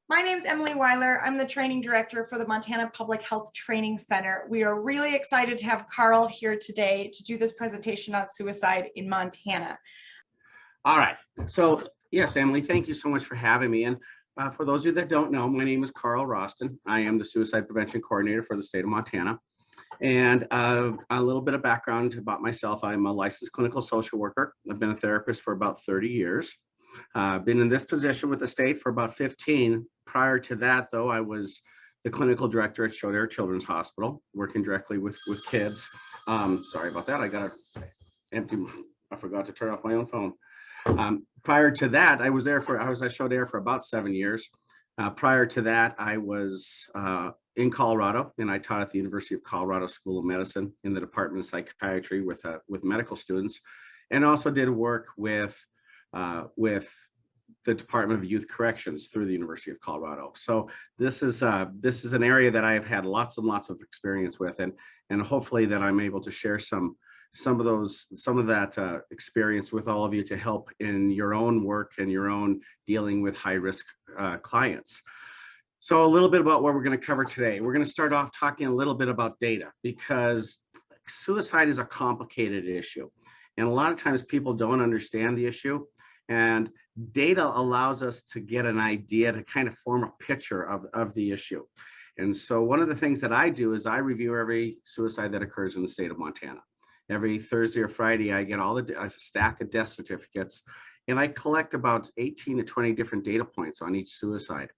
My name is Emily Weiler. I'm the training director for the Montana Public Health Training Center. We are really excited to have Carl here today to do this presentation on suicide in Montana. All right. So yes, Emily, thank you so much for having me. And for those of you that don't know, my name is Carl Roston. I am the Suicide Prevention Coordinator for the state of Montana. And a little bit of background about myself. I'm a licensed clinical social worker. I've been a therapist for about 30 years. Been in this position with the state for about 15. Prior to that, though, I was the clinical director at Shodair Children's Hospital, working directly with kids. Sorry about that. I got to empty. I forgot to turn off my own phone. Prior to that, I was at Shodair for about 7 years. Prior to that, I was in Colorado, and I taught at the University of Colorado School of Medicine in the Department of Psychiatry with medical students, and also did work with the Department of Youth Corrections through the University of Colorado. So this is an area that I have had lots and lots of experience with, and hopefully that I'm able to share some of that experience with all of you to help in your own work and your own dealing with high risk clients. So a little bit about what we're going to cover today. We're going to start off talking a little bit about data, because suicide is a complicated issue. And a lot of times people don't understand the issue, and data allows us to get an idea, to kind of form a picture of the issue. And so one of the things that I do is I review every suicide that occurs in the state of Montana. Every Thursday or Friday, I get a stack of death certificates, and I collect about 18 to 20 different data points on each suicide.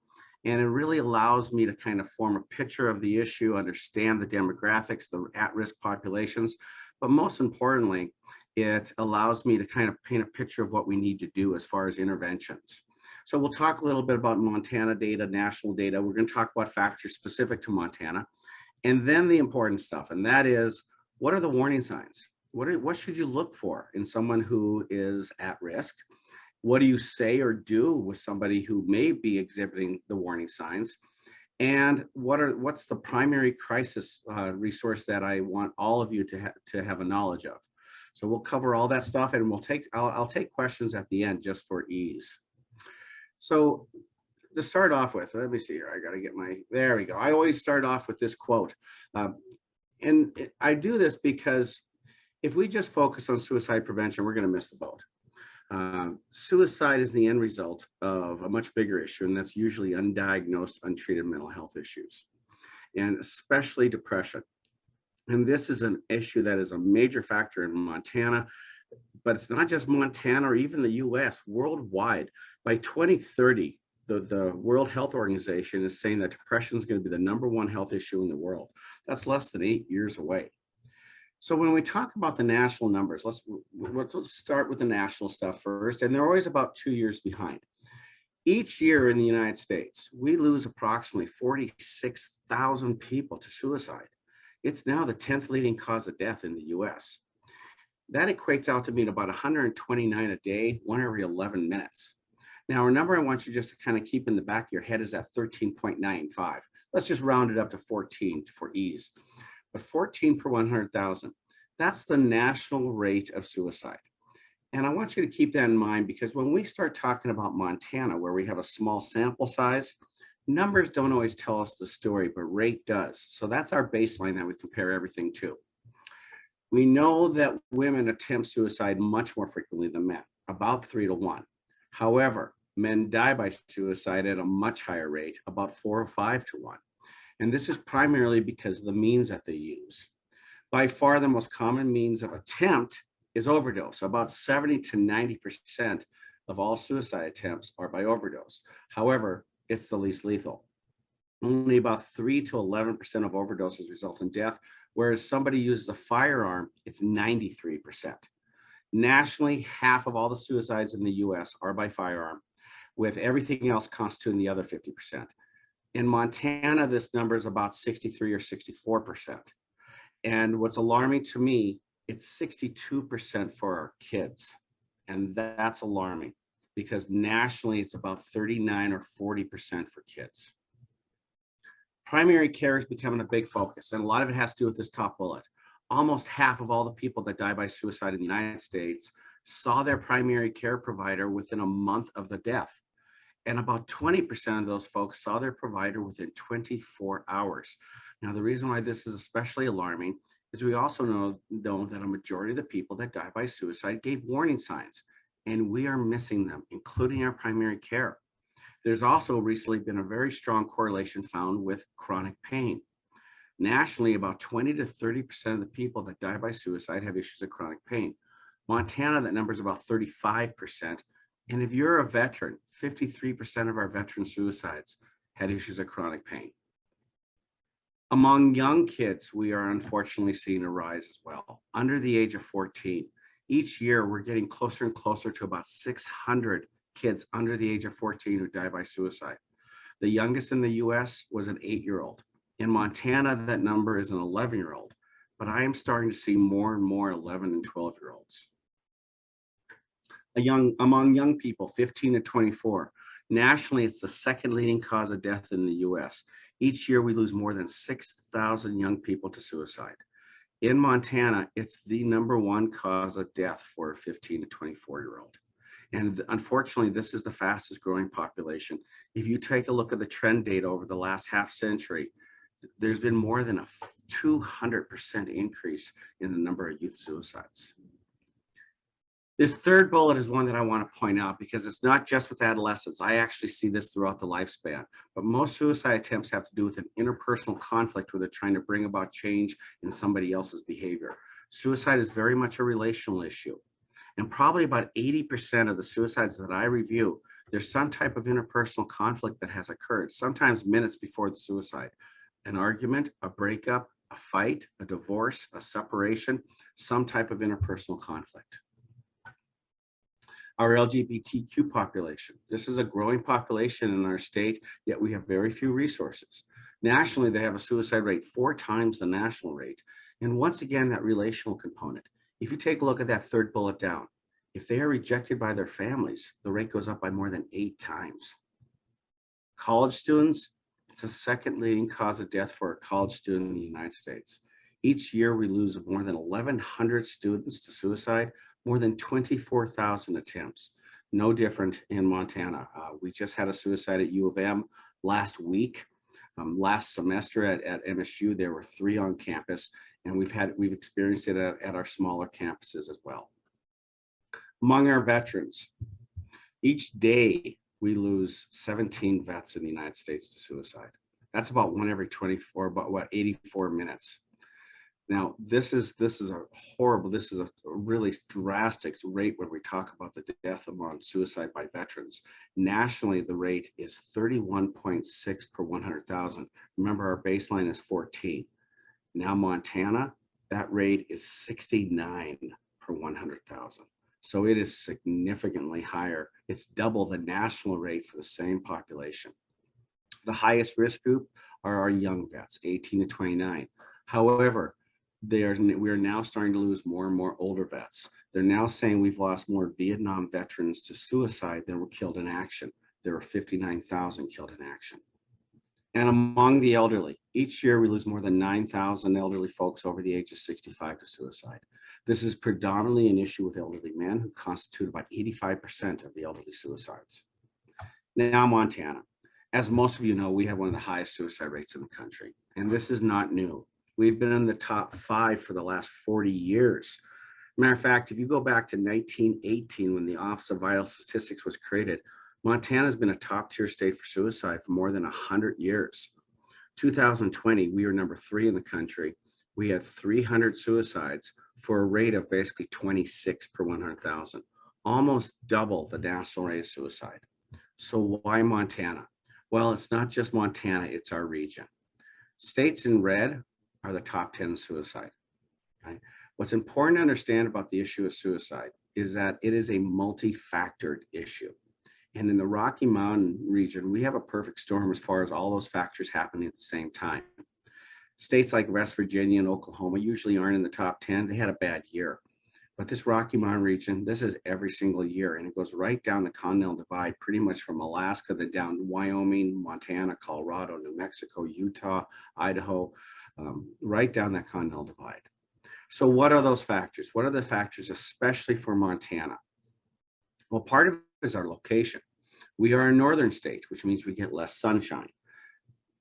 And it really allows me to kind of form a picture of the issue, understand the demographics, the at-risk populations, but most importantly, it allows me to kind of paint a picture of what we need to do as far as interventions. So we'll talk a little bit about Montana data, national data. We're going to talk about factors specific to Montana, and then the important stuff, and that is, what are the warning signs? What should you look for in someone who is at risk? What do you say or do with somebody who may be exhibiting the warning signs? And what's the primary crisis resource that I want all of you to have a knowledge of? So we'll cover all that stuff, and I'll take questions at the end just for ease. So to start off with, let me see here. I got to get there we go. I always start off with this quote. And I do this because if we just focus on suicide prevention, we're going to miss the boat. Suicide is the end result of a much bigger issue, and that's usually undiagnosed, untreated mental health issues, and especially depression. And this is an issue that is a major factor in Montana, but it's not just Montana or even the US, worldwide. By 2030, the World Health Organization is saying that depression is going to be the #1 health issue in the world. That's less than 8 years away. So when we talk about the national numbers, let's start with the national stuff first, and they're always about 2 years behind. Each year in the United States, we lose approximately 46,000 people to suicide. It's now the 10th leading cause of death in the US. That equates out to being about 129 a day, 1 every 11 minutes. Now, a number I want you just to kind of keep in the back of your head is at 13.95. Let's just round it up to 14 for ease. But 14 per 100,000, that's the national rate of suicide. And I want you to keep that in mind, because when we start talking about Montana, where we have a small sample size, numbers don't always tell us the story, but rate does. So that's our baseline that we compare everything to. We know that women attempt suicide much more frequently than men, about 3 to 1. However, men die by suicide at a much higher rate, about 4 or 5 to 1. And this is primarily because of the means that they use. By far, the most common means of attempt is overdose. About 70 to 90% of all suicide attempts are by overdose. However, it's the least lethal. Only about 3 to 11% of overdoses result in death, whereas somebody uses a firearm, it's 93%. Nationally, half of all the suicides in the US are by firearm, with everything else constituting the other 50%. In Montana, this number is about 63 or 64%. And what's alarming to me, it's 62% for our kids. And that's alarming, because nationally, it's about 39 or 40% for kids. Primary care is becoming a big focus, and a lot of it has to do with this top bullet. Almost half of all the people that die by suicide in the United States saw their primary care provider within a month of the death. And about 20% of those folks saw their provider within 24 hours. Now, the reason why this is especially alarming is we also know that a majority of the people that die by suicide gave warning signs, and we are missing them, including our primary care. There's also recently been a very strong correlation found with chronic pain. Nationally, about 20 to 30% of the people that die by suicide have issues of chronic pain. Montana, that number is about 35%. And if you're a veteran, 53% of our veteran suicides had issues of chronic pain. Among young kids, we are unfortunately seeing a rise as well. Under the age of 14, each year we're getting closer and closer to about 600 kids under the age of 14 who die by suicide. The youngest in the US was an 8-year-old. In Montana, that number is an 11-year-old, but I am starting to see more and more 11 and 12-year-olds. Among young people, 15 to 24, nationally, it's the second leading cause of death in the US. Each year, we lose more than 6,000 young people to suicide. In Montana, it's the #1 cause of death for a 15 to 24-year-old. And unfortunately, this is the fastest growing population. If you take a look at the trend data over the last half century, there's been more than a 200% increase in the number of youth suicides. This third bullet is one that I want to point out because it's not just with adolescents. I actually see this throughout the lifespan, but most suicide attempts have to do with an interpersonal conflict where they're trying to bring about change in somebody else's behavior. Suicide is very much a relational issue. And probably about 80% of the suicides that I review, there's some type of interpersonal conflict that has occurred, sometimes minutes before the suicide. An argument, a breakup, a fight, a divorce, a separation, some type of interpersonal conflict. Our LGBTQ population. This is a growing population in our state, yet we have very few resources. Nationally, they have a suicide rate 4 times the national rate. And once again, that relational component. If you take a look at that third bullet down, if they are rejected by their families, the rate goes up by more than 8 times. College students, it's the second leading cause of death for a college student in the United States. Each year, we lose more than 1,100 students to suicide, more than 24,000 attempts. No different in Montana. We just had a suicide at U of M last week. Last semester at MSU, there were 3 on campus, and we've experienced it at our smaller campuses as well. Among our veterans, each day we lose 17 vets in the United States to suicide. That's about 1 every 24, about 84 minutes. Now, this is a really drastic rate when we talk about the death among suicide by veterans. Nationally, the rate is 31.6 per 100,000. Remember, our baseline is 14. Now, Montana, that rate is 69 per 100,000. So it is significantly higher. It's double the national rate for the same population. The highest risk group are our young vets, 18 to 29. However, we are now starting to lose more and more older vets. They're now saying we've lost more Vietnam veterans to suicide than were killed in action. There were 59,000 killed in action. And among the elderly, each year we lose more than 9,000 elderly folks over the age of 65 to suicide. This is predominantly an issue with elderly men, who constitute about 85% of the elderly suicides. Now, Montana. As most of you know, we have one of the highest suicide rates in the country, and this is not new. We've been in the top 5 for the last 40 years. Matter of fact, if you go back to 1918, when the Office of Vital Statistics was created, Montana has been a top tier state for suicide for more than 100 years. 2020, we were number 3 in the country. We had 300 suicides for a rate of basically 26 per 100,000, almost double the national rate of suicide. So why Montana? Well, it's not just Montana, it's our region. States in red are the top 10 in suicide. Right? What's important to understand about the issue of suicide is that it is a multi-factored issue. And in the Rocky Mountain region, we have a perfect storm as far as all those factors happening at the same time. States like West Virginia and Oklahoma usually aren't in the top 10. They had a bad year. But this Rocky Mountain region, this is every single year, and it goes right down the Continental Divide, pretty much from Alaska, then down to Wyoming, Montana, Colorado, New Mexico, Utah, Idaho, right down that Continental Divide. So what are those factors? What are the factors, especially for Montana? Well, part of it is our location. We are a northern state, which means we get less sunshine.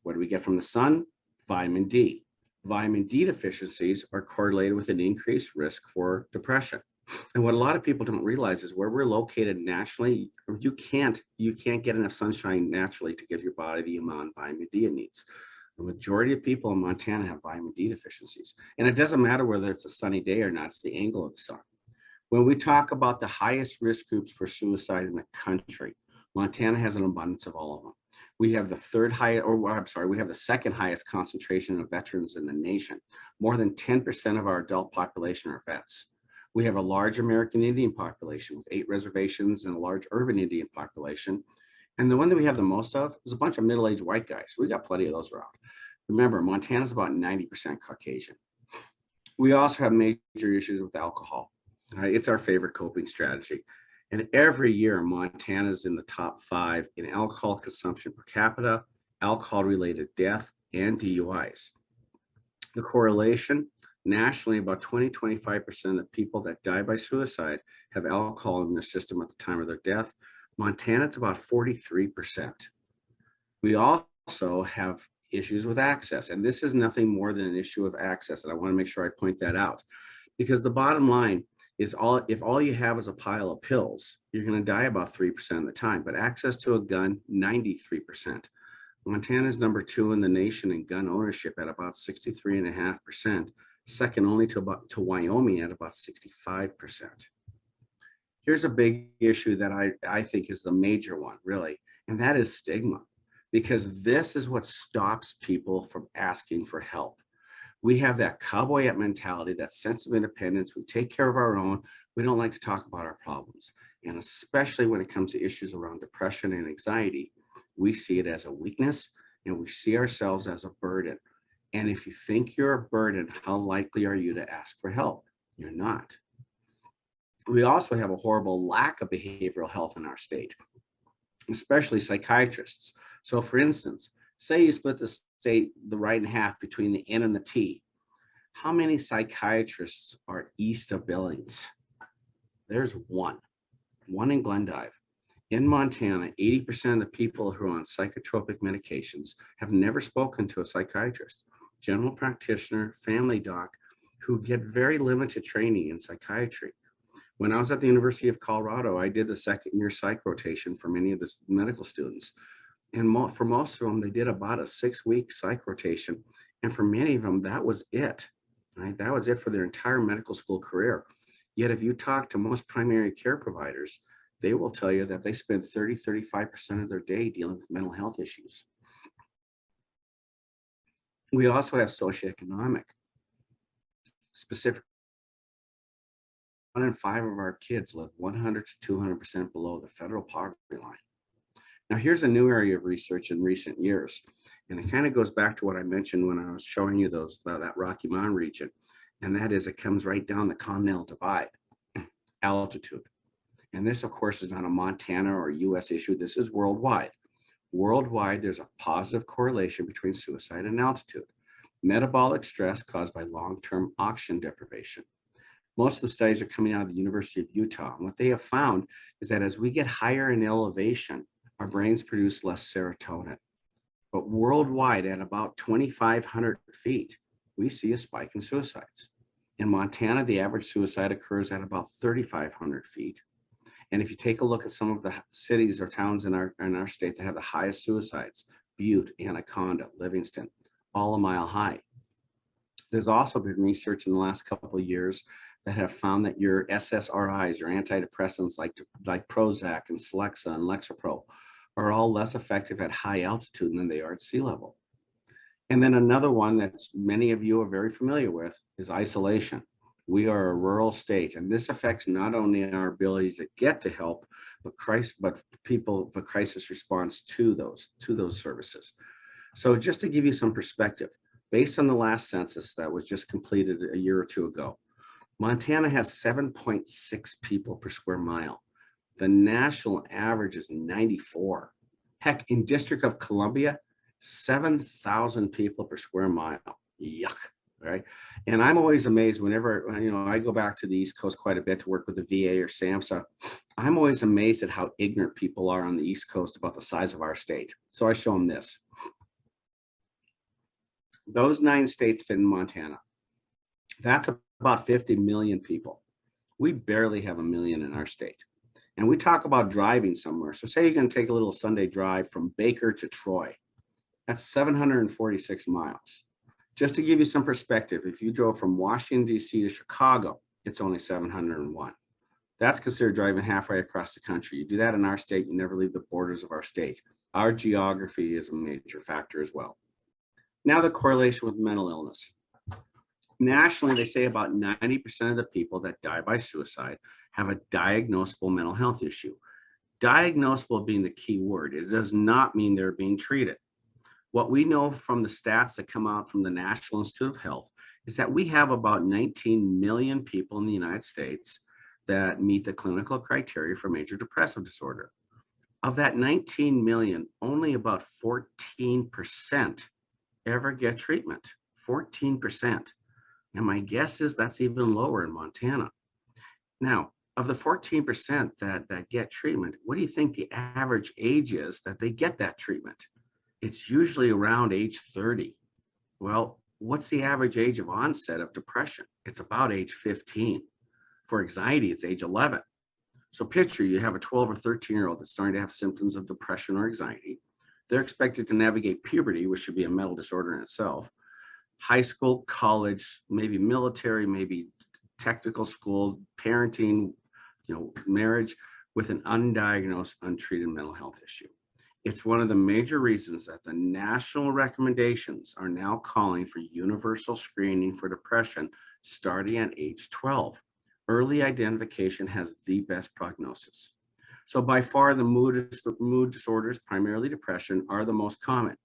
What do we get from the sun? Vitamin D. Vitamin D deficiencies are correlated with an increased risk for depression. And what a lot of people don't realize is where we're located nationally, you can't get enough sunshine naturally to give your body the amount of vitamin D it needs. The majority of people in Montana have vitamin D deficiencies. And it doesn't matter whether it's a sunny day or not, it's the angle of the sun. When we talk about the highest risk groups for suicide in the country, Montana has an abundance of all of them. We have the we have the second highest concentration of veterans in the nation. More than 10% of our adult population are vets. We have a large American Indian population with 8 reservations and a large urban Indian population. And the one that we have the most of is a bunch of middle-aged white guys. We got plenty of those around. Remember, Montana's about 90% Caucasian. We also have major issues with alcohol. It's our favorite coping strategy. And every year, Montana's in the top 5 in alcohol consumption per capita, alcohol-related death, and DUIs. The correlation, nationally, about 20-25% of people that die by suicide have alcohol in their system at the time of their death. Montana, it's about 43%. We also have issues with access, and this is nothing more than an issue of access, and I want to make sure I point that out, because the bottom line is if all you have is a pile of pills, you're going to die about 3% of the time, but access to a gun, 93%. Montana is number 2 in the nation in gun ownership at about 63.5%, second only to Wyoming at about 65%. Here's a big issue that I think is the major one, really, and that is stigma, because this is what stops people from asking for help. We have that cowboy mentality, that sense of independence. We take care of our own. We don't like to talk about our problems. And especially when it comes to issues around depression and anxiety, we see it as a weakness and we see ourselves as a burden. And if you think you're a burden, how likely are you to ask for help? You're not. We also have a horrible lack of behavioral health in our state, especially psychiatrists. So for instance, say you split the state, the right in half between the N and the T. How many psychiatrists are east of Billings? There's one in Glendive. In Montana, 80% of the people who are on psychotropic medications have never spoken to a psychiatrist, general practitioner, family doc, who get very limited training in psychiatry. When I was at the University of Colorado, I did the second-year psych rotation for many of the medical students. And for most of them, they did about a 6-week psych rotation. And for many of them, that was it, right? That was it for their entire medical school career. Yet if you talk to most primary care providers, they will tell you that they spend 30-35% of their day dealing with mental health issues. We also have socioeconomic. Specific, 1 in 5 of our kids live 100 to 200% below the federal poverty line. Now, here's a new area of research in recent years, and it kind of goes back to what I mentioned when I was showing you that Rocky Mountain region, and that is it comes right down the Continental Divide, altitude. And this, of course, is not a Montana or US issue. This is worldwide. Worldwide, there's a positive correlation between suicide and altitude. Metabolic stress caused by long-term oxygen deprivation. Most of the studies are coming out of the University of Utah. And what they have found is that as we get higher in elevation, our brains produce less serotonin. But worldwide, at about 2,500 feet, we see a spike in suicides. In Montana, the average suicide occurs at about 3,500 feet. And if you take a look at some of the cities or towns in our state that have the highest suicides, Butte, Anaconda, Livingston, all a mile high. There's also been research in the last couple of years that have found that your SSRIs, your antidepressants like Prozac and Celexa and Lexapro, are all less effective at high altitude than they are at sea level. And then another one that many of you are very familiar with is isolation. We are a rural state, and this affects not only our ability to get to help, but crisis response to those services. So just to give you some perspective, based on the last census that was just completed a year or two ago, Montana has 7.6 people per square mile. The national average is 94. Heck, in District of Columbia, 7,000 people per square mile. Yuck, right? And I'm always amazed whenever, I go back to the East Coast quite a bit to work with the VA or SAMHSA. I'm always amazed at how ignorant people are on the East Coast about the size of our state. So I show them this. Those 9 states fit in Montana. That's about 50 million people. We barely have a million in our state. And we talk about driving somewhere. So say you're going to take a little Sunday drive from Baker to Troy. That's 746 miles. Just to give you some perspective, if you drove from Washington, D.C. to Chicago, it's only 701. That's considered driving halfway across the country. You do that in our state, you never leave the borders of our state. Our geography is a major factor as well. Now the correlation with mental illness. Nationally, they say about 90% of the people that die by suicide have a diagnosable mental health issue. Diagnosable being the key word. It does not mean they're being treated. What we know from the stats that come out from the National Institute of Health is that we have about 19 million people in the United States that meet the clinical criteria for major depressive disorder. Of that 19 million, only about 14% ever get treatment. 14%. And my guess is that's even lower in Montana. Now, of the 14% that get treatment, what do you think the average age is that they get that treatment? It's usually around age 30. Well, what's the average age of onset of depression? It's about age 15. For anxiety, it's age 11. So picture you have a 12 or 13-year-old that's starting to have symptoms of depression or anxiety. They're expected to navigate puberty, which should be a mental disorder in itself, high school, college, maybe military, maybe technical school, parenting, marriage, with an undiagnosed, untreated mental health issue. It's one of the major reasons that the national recommendations are now calling for universal screening for depression starting at age 12. Early identification has the best prognosis. So by far, the mood disorders, primarily depression, are the most common.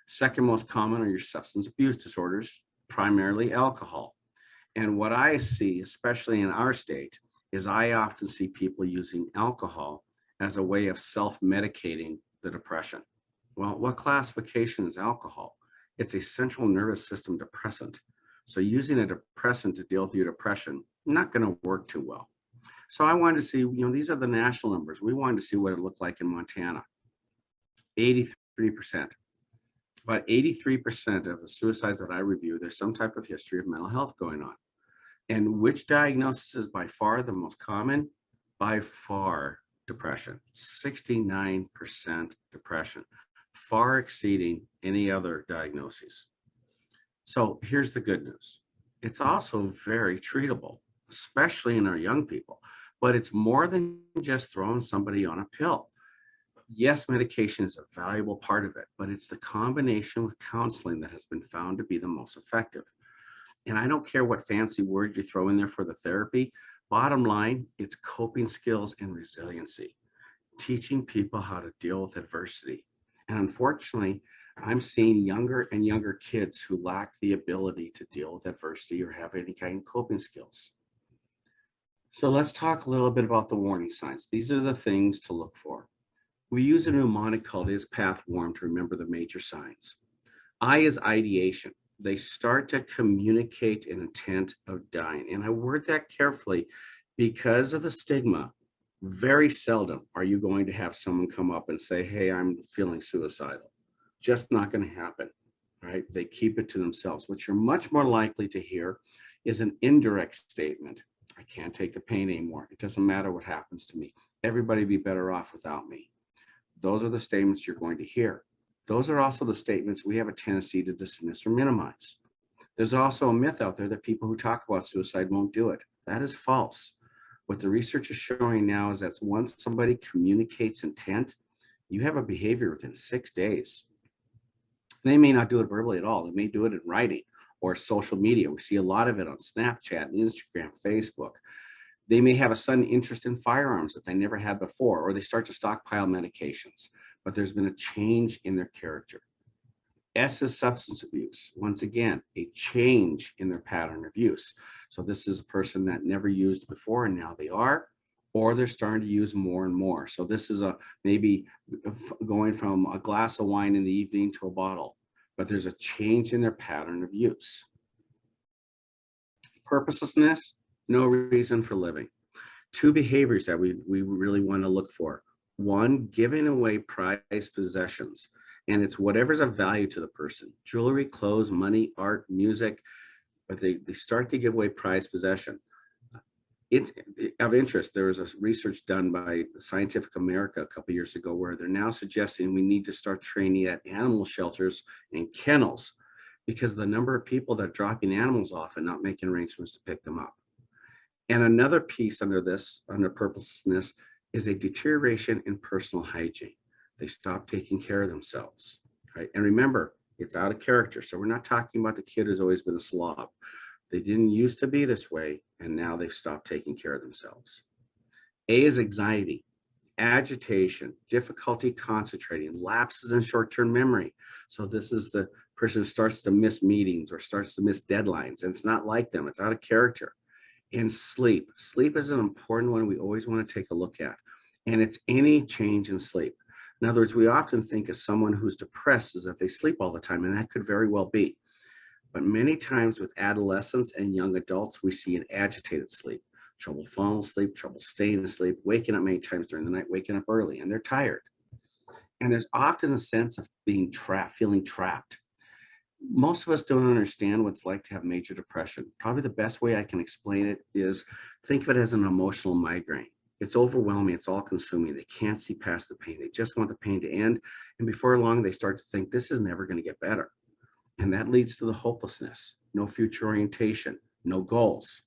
Second most common are your substance abuse disorders, primarily alcohol. And what I see, especially in our state, is I often see people using alcohol as a way of self-medicating the depression. Well, what classification is alcohol? It's a central nervous system depressant. So using a depressant to deal with your depression, not going to work too well. So I wanted to see, these are the national numbers. We wanted to see what it looked like in Montana. 83%. About 83% of the suicides that I review, there's some type of history of mental health going on. And which diagnosis is by far the most common? By far, depression. 69% depression, far exceeding any other diagnoses. So here's the good news. It's also very treatable, especially in our young people, but it's more than just throwing somebody on a pill. Yes, medication is a valuable part of it, but it's the combination with counseling that has been found to be the most effective. And I don't care what fancy word you throw in there for the therapy. Bottom line, it's coping skills and resiliency, teaching people how to deal with adversity. And unfortunately, I'm seeing younger and younger kids who lack the ability to deal with adversity or have any kind of coping skills. So let's talk a little bit about the warning signs. These are the things to look for. We use a mnemonic called ISPATH-WARM to remember the major signs. I is ideation. They start to communicate an intent of dying. And I word that carefully because of the stigma. Very seldom are you going to have someone come up and say, hey, I'm feeling suicidal. Just not going to happen, right? They keep it to themselves. What you're much more likely to hear is an indirect statement. I can't take the pain anymore. It doesn't matter what happens to me. Everybody would be better off without me. Those are the statements you're going to hear. Those are also the statements we have a tendency to dismiss or minimize. There's also a myth out there that people who talk about suicide won't do it. That is false. What the research is showing now is that once somebody communicates intent, you have a behavior within 6 days. They may not do it verbally at all. They may do it in writing or social media. We see a lot of it on Snapchat, Instagram, Facebook. They may have a sudden interest in firearms that they never had before, or they start to stockpile medications, but there's been a change in their character. S is substance abuse. Once again, a change in their pattern of use. So this is a person that never used before and now they are, or they're starting to use more and more. So this is maybe going from a glass of wine in the evening to a bottle, but there's a change in their pattern of use. Purposelessness, no reason for living. Two behaviors that we really want to look for. One, giving away prized possessions. And it's whatever's of value to the person, jewelry, clothes, money, art, music, but they start to give away prized possession. It's of interest. There was a research done by Scientific America a couple years ago where they're now suggesting we need to start training at animal shelters and kennels because the number of people that are dropping animals off and not making arrangements to pick them up. And another piece under this, under purposelessness, is a deterioration in personal hygiene. They stop taking care of themselves, right? And remember, it's out of character. So we're not talking about the kid who's always been a slob. They didn't used to be this way, and now they've stopped taking care of themselves. A is anxiety, agitation, difficulty concentrating, lapses in short-term memory. So this is the person who starts to miss meetings or starts to miss deadlines, and it's not like them. It's out of character. And sleep. Sleep is an important one we always want to take a look at. And it's any change in sleep. In other words, we often think of someone who's depressed as that they sleep all the time, and that could very well be. But many times with adolescents and young adults, we see an agitated sleep, trouble falling asleep, trouble staying asleep, waking up many times during the night, waking up early, and they're tired. And there's often a sense of being trapped, feeling trapped. Most of us don't understand what it's like to have major depression. Probably the best way I can explain it is think of it as an emotional migraine. It's overwhelming. It's all consuming. They can't see past the pain. They just want the pain to end. And before long, they start to think this is never going to get better. And that leads to the hopelessness, no future orientation, no goals.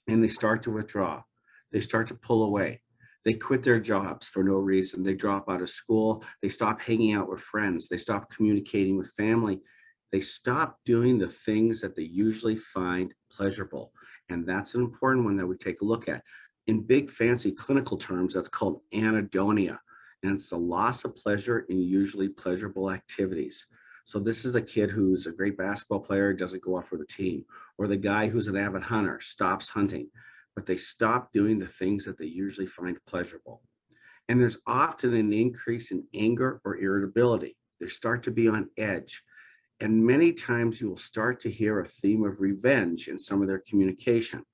And they start to withdraw. They start to pull away. They quit their jobs for no reason. They drop out of school. They stop hanging out with friends. They stop communicating with family. They stop doing the things that they usually find pleasurable. And that's an important one that we take a look at. In big fancy clinical terms, that's called anhedonia. And it's the loss of pleasure in usually pleasurable activities. So this is a kid who's a great basketball player, doesn't go out for the team, or the guy who's an avid hunter, stops hunting, but they stop doing the things that they usually find pleasurable. And there's often an increase in anger or irritability. They start to be on edge. And many times you will start to hear a theme of revenge in some of their communication.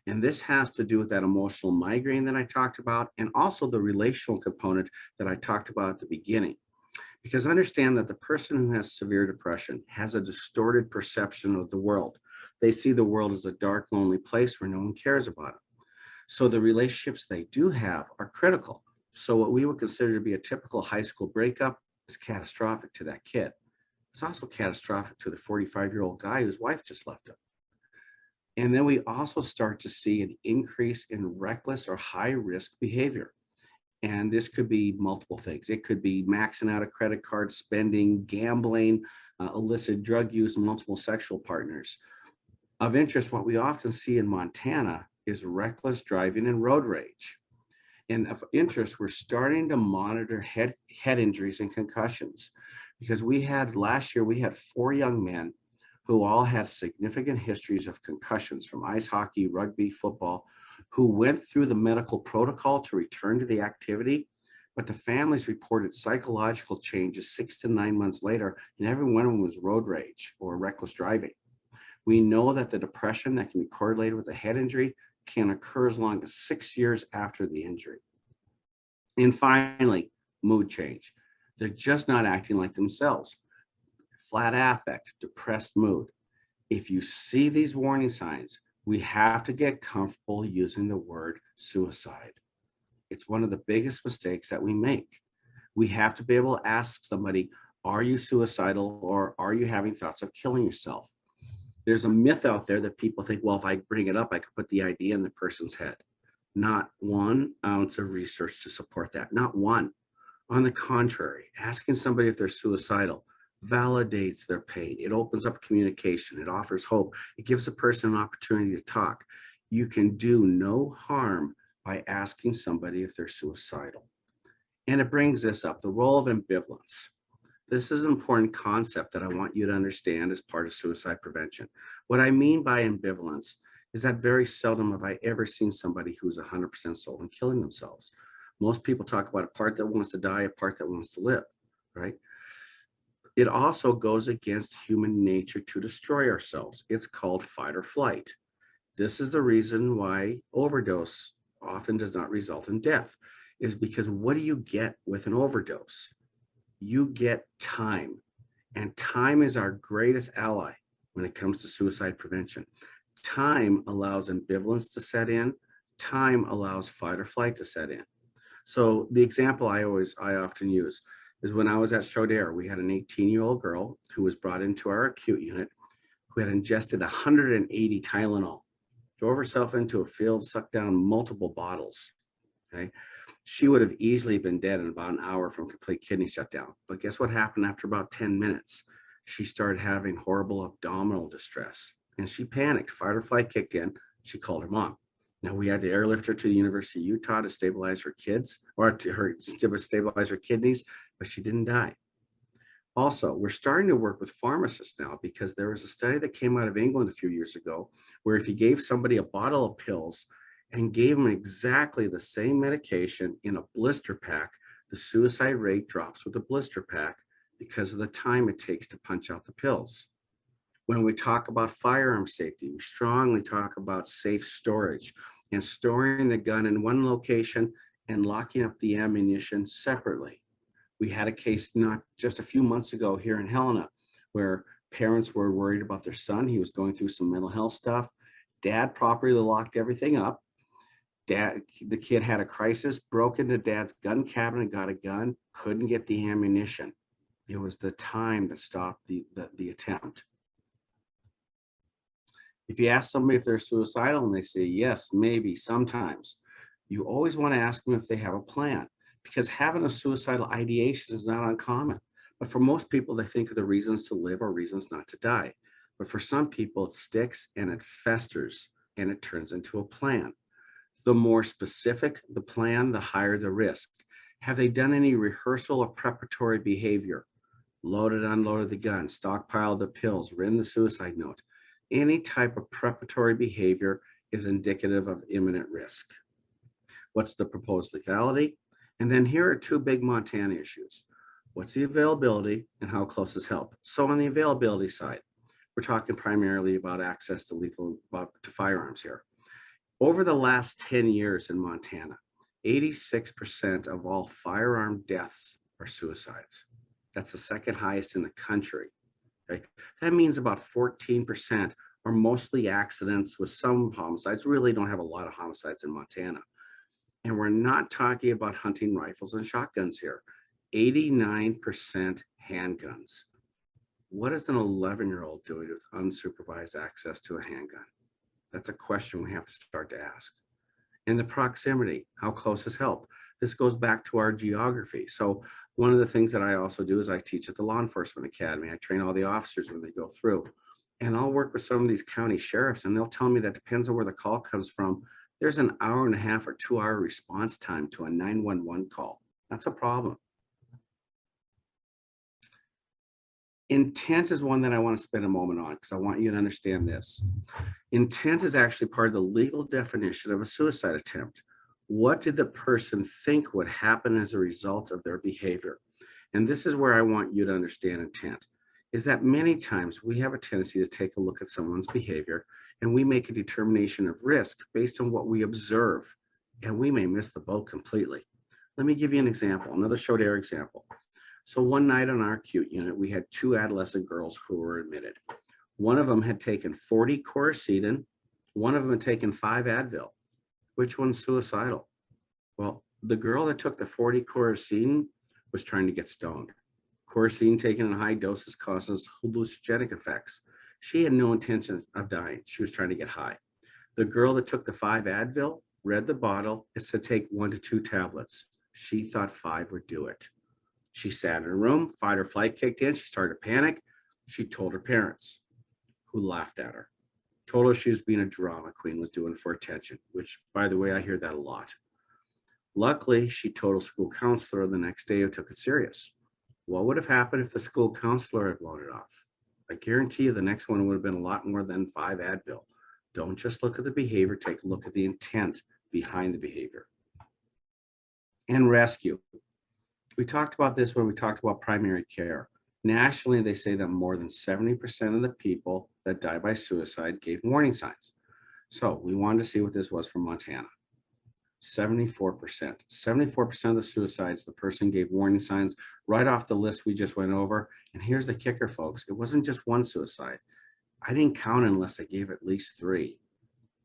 And this has to do with that emotional migraine that I talked about, and also the relational component that I talked about at the beginning. Because understand that the person who has severe depression has a distorted perception of the world. They see the world as a dark, lonely place where no one cares about them. So the relationships they do have are critical. So what we would consider to be a typical high school breakup is catastrophic to that kid. It's also catastrophic to the 45-year-old guy whose wife just left him. And then we also start to see an increase in reckless or high risk behavior. And this could be multiple things. It could be maxing out a credit card spending, gambling, illicit drug use, multiple sexual partners. Of interest, what we often see in Montana is reckless driving and road rage. And of interest, we're starting to monitor head injuries and concussions because last year, we had 4 young men who all had significant histories of concussions from ice hockey, rugby, football, who went through the medical protocol to return to the activity, but the families reported psychological changes 6 to 9 months later, and every one of them was road rage or reckless driving. We know that the depression that can be correlated with a head injury can occur as long as 6 years after the injury. And finally, mood change. They're just not acting like themselves. Flat affect, depressed mood. If you see these warning signs, we have to get comfortable using the word suicide. It's one of the biggest mistakes that we make. We have to be able to ask somebody, are you suicidal or are you having thoughts of killing yourself? There's a myth out there that people think, well, if I bring it up, I could put the idea in the person's head. Not 1 ounce of research to support that, not one. On the contrary, asking somebody if they're suicidal validates their pain. It opens up communication. It offers hope. It gives a person an opportunity to talk. You can do no harm by asking somebody if they're suicidal. And it brings this up, the role of ambivalence. This is an important concept that I want you to understand as part of suicide prevention. What I mean by ambivalence is that very seldom have I ever seen somebody who's 100% sold on killing themselves. Most people talk about a part that wants to die, a part that wants to live, right? It also goes against human nature to destroy ourselves. It's called fight or flight. This is the reason why overdose often does not result in death is because what do you get with an overdose? You get time, and time is our greatest ally when it comes to suicide prevention. Time allows ambivalence to set in. Time allows fight or flight to set in. So the example I often use is when I was at Chaudert, we had an 18-year-old girl who was brought into our acute unit who had ingested 180 Tylenol, drove herself into a field, sucked down multiple bottles. Okay. She would have easily been dead in about an hour from complete kidney shutdown. But guess what happened after about 10 minutes? She started having horrible abdominal distress and she panicked. Fight or flight kicked in. She called her mom. Now we had to airlift her to the University of Utah to stabilize her kids or to stabilize her kidneys, but she didn't die. Also, we're starting to work with pharmacists now because there was a study that came out of England a few years ago where if you gave somebody a bottle of pills and gave them exactly the same medication in a blister pack, the suicide rate drops with the blister pack because of the time it takes to punch out the pills. When we talk about firearm safety, we strongly talk about safe storage and storing the gun in one location and locking up the ammunition separately. We had a case not just a few months ago here in Helena where parents were worried about their son. He was going through some mental health stuff. Dad properly locked everything up. The kid had a crisis, broke into dad's gun cabinet and got a gun, couldn't get the ammunition. It was the time that stopped the attempt. If you ask somebody if they're suicidal and they say yes, maybe, sometimes, you always want to ask them if they have a plan, because having a suicidal ideation is not uncommon. But for most people, they think of the reasons to live or reasons not to die. But for some people, it sticks and it festers and it turns into a plan. The more specific the plan, the higher the risk. Have they done any rehearsal or preparatory behavior? Loaded, unloaded the gun, stockpiled the pills, written the suicide note. Any type of preparatory behavior is indicative of imminent risk. What's the proposed lethality? And then here are two big Montana issues. What's the availability and how close is help? So on the availability side, we're talking primarily about access to firearms here. Over the last 10 years in Montana, 86% of all firearm deaths are suicides. That's the second highest in the country. Okay? That means about 14% are mostly accidents with some homicides. We really don't have a lot of homicides in Montana. And we're not talking about hunting rifles and shotguns here. 89% handguns. What is an 11-year-old doing with unsupervised access to a handgun? That's a question we have to start to ask. And the proximity, how close is help? This goes back to our geography. So one of the things that I also do is I teach at the Law Enforcement Academy. I train all the officers when they go through. And I'll work with some of these county sheriffs and they'll tell me that depends on where the call comes from. There's an hour and a half or 2 hour response time to a 911 call. That's a problem. Intent is one that I want to spend a moment on because I want you to understand this. Intent is actually part of the legal definition of a suicide attempt. What did the person think would happen as a result of their behavior? And this is where I want you to understand intent, is that many times we have a tendency to take a look at someone's behavior and we make a determination of risk based on what we observe, and we may miss the boat completely. Let me give you an example, another Chaudert example. So one night on our acute unit, we had 2 adolescent girls who were admitted. One of them had taken 40 Coricidin, one of them had taken 5 Advil. Which one's suicidal? Well, the girl that took the 40 Coricidin was trying to get stoned. Coricidin taken in high doses causes hallucinogenic effects. She had no intention of dying. She was trying to get high. The girl that took the 5 Advil read the bottle. It said take 1 to 2 tablets. She thought 5 would do it. She sat in her room, fight or flight kicked in. She started to panic. She told her parents, who laughed at her. Told her she was being a drama queen, was doing for attention, which, by the way, I hear that a lot. Luckily, she told a school counselor the next day who took it serious. What would have happened if the school counselor had blown it off? I guarantee you the next one would have been a lot more than 5 Advil. Don't just look at the behavior, take a look at the intent behind the behavior. And rescue. We talked about this when we talked about primary care. Nationally, they say that more than 70% of the people that die by suicide gave warning signs. So we wanted to see what this was from Montana. 74%. 74% of the suicides, the person gave warning signs right off the list we just went over. And here's the kicker, folks. It wasn't just one suicide. I didn't count unless I gave at least 3.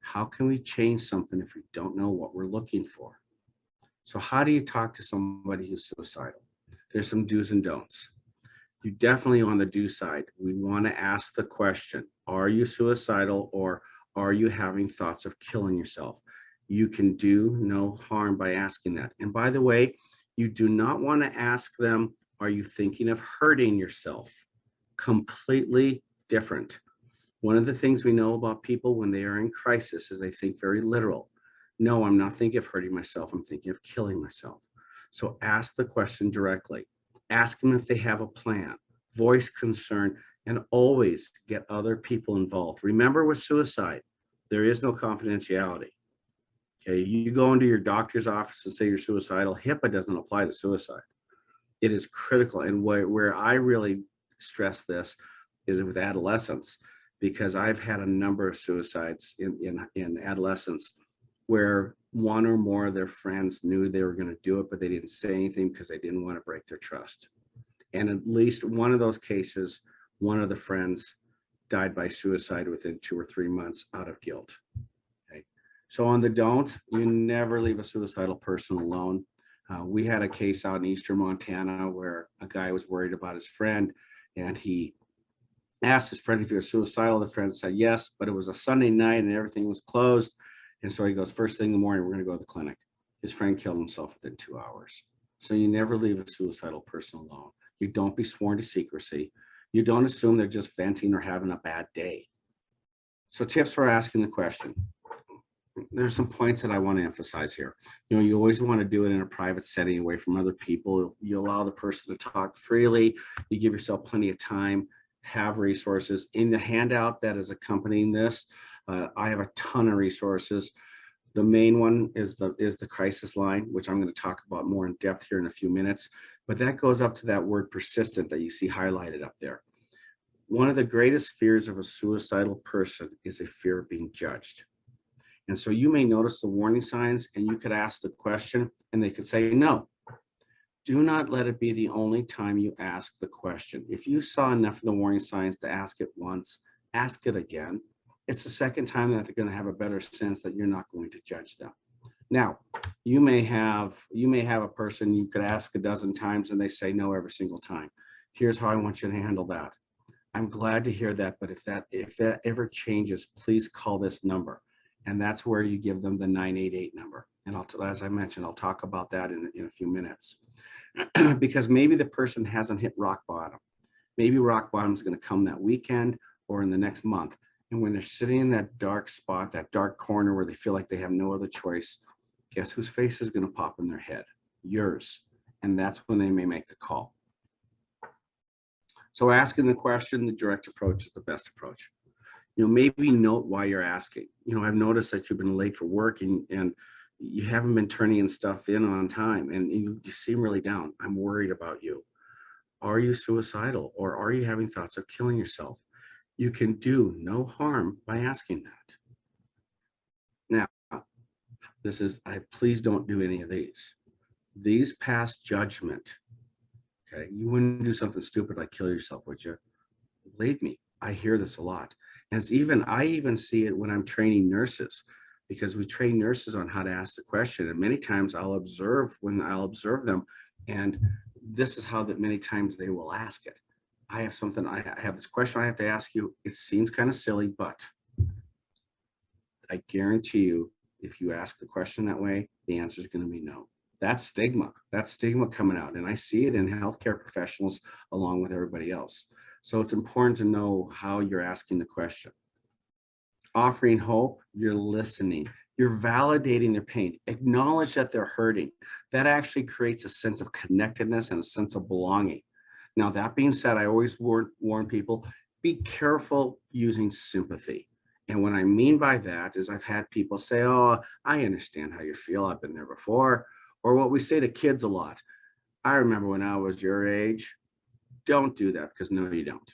How can we change something if we don't know what we're looking for? So how do you talk to somebody who's suicidal? There's some do's and don'ts. You definitely, on the do side, we want to ask the question, are you suicidal or are you having thoughts of killing yourself? You can do no harm by asking that. And by the way, you do not want to ask them, are you thinking of hurting yourself? Completely different. One of the things we know about people when they are in crisis is they think very literal. No, I'm not thinking of hurting myself. I'm thinking of killing myself. So ask the question directly. Ask them if they have a plan, voice concern, and always get other people involved. Remember, with suicide, there is no confidentiality. Okay, you go into your doctor's office and say you're suicidal, HIPAA doesn't apply to suicide. It is critical. And where I really stress this is with adolescents, because I've had a number of suicides in adolescence where one or more of their friends knew they were going to do it, but they didn't say anything because they didn't want to break their trust. And at least one of those cases, one of the friends died by suicide within 2 or 3 months out of guilt. Okay. So on the don't, you never leave a suicidal person alone. We had a case out in Eastern Montana where a guy was worried about his friend, and he asked his friend if he was suicidal. The friend said yes, but it was a Sunday night and everything was closed. And so he goes, first thing in the morning, we're going to go to the clinic. His friend killed himself within 2 hours. So you never leave a suicidal person alone. You don't be sworn to secrecy. You don't assume they're just venting or having a bad day. So tips for asking the question. There's some points that I want to emphasize here. You know, you always want to do it in a private setting away from other people. You allow the person to talk freely. You give yourself plenty of time, have resources. In the handout that is accompanying this, I have a ton of resources. The main one is the crisis line, which I'm going to talk about more in depth here in a few minutes. But that goes up to that word persistent that you see highlighted up there. One of the greatest fears of a suicidal person is a fear of being judged. And so you may notice the warning signs and you could ask the question and they could say no. Do not let it be the only time you ask the question. If you saw enough of the warning signs to ask it once, ask it again. It's the second time that they're going to have a better sense that you're not going to judge them. Now, you may have a person you could ask a dozen times and they say no every single time. Here's how I want you to handle that. I'm glad to hear that, but if that ever changes, please call this number. And that's where you give them the 988 number. And as I mentioned, I'll talk about that in a few minutes. Because maybe the person hasn't hit rock bottom. Maybe rock bottom is going to come that weekend or in the next month. And when they're sitting in that dark spot, that dark corner where they feel like they have no other choice, guess whose face is going to pop in their head? Yours. And that's when they may make the call. So asking the question, the direct approach is the best approach. You know, maybe note why you're asking. You know, I've noticed that you've been late for work and you haven't been turning in stuff in on time and you seem really down. I'm worried about you. Are you suicidal or are you having thoughts of killing yourself? You can do no harm by asking that. Now, please don't do any of these. These pass judgment. Okay, you wouldn't do something stupid like kill yourself, would you? Believe me, I hear this a lot. And I even see it when I'm training nurses, because we train nurses on how to ask the question. And many times I'll observe them, and this is how that many times they will ask it. I have this question I have to ask you. It seems kind of silly, but I guarantee you, if you ask the question that way, the answer is going to be no. That's stigma coming out. And I see it in healthcare professionals along with everybody else. So it's important to know how you're asking the question. Offering hope, you're listening. You're validating their pain. Acknowledge that they're hurting. That actually creates a sense of connectedness and a sense of belonging. Now, that being said, I always warn people, be careful using sympathy. And what I mean by that is I've had people say, oh, I understand how you feel. I've been there before. Or what we say to kids a lot. I remember when I was your age. Don't do that, because no, you don't.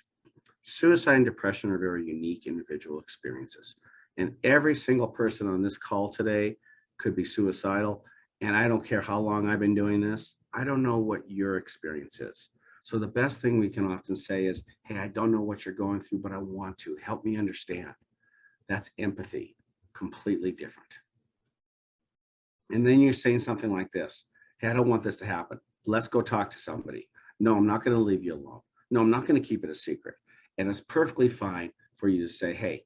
Suicide and depression are very unique individual experiences. And every single person on this call today could be suicidal. And I don't care how long I've been doing this. I don't know what your experience is. So the best thing we can often say is, hey, I don't know what you're going through, but I want to help me understand. That's empathy, completely different. And then you're saying something like this: hey, I don't want this to happen. Let's go talk to somebody. No, I'm not going to leave you alone. No, I'm not going to keep it a secret. And it's perfectly fine for you to say, hey,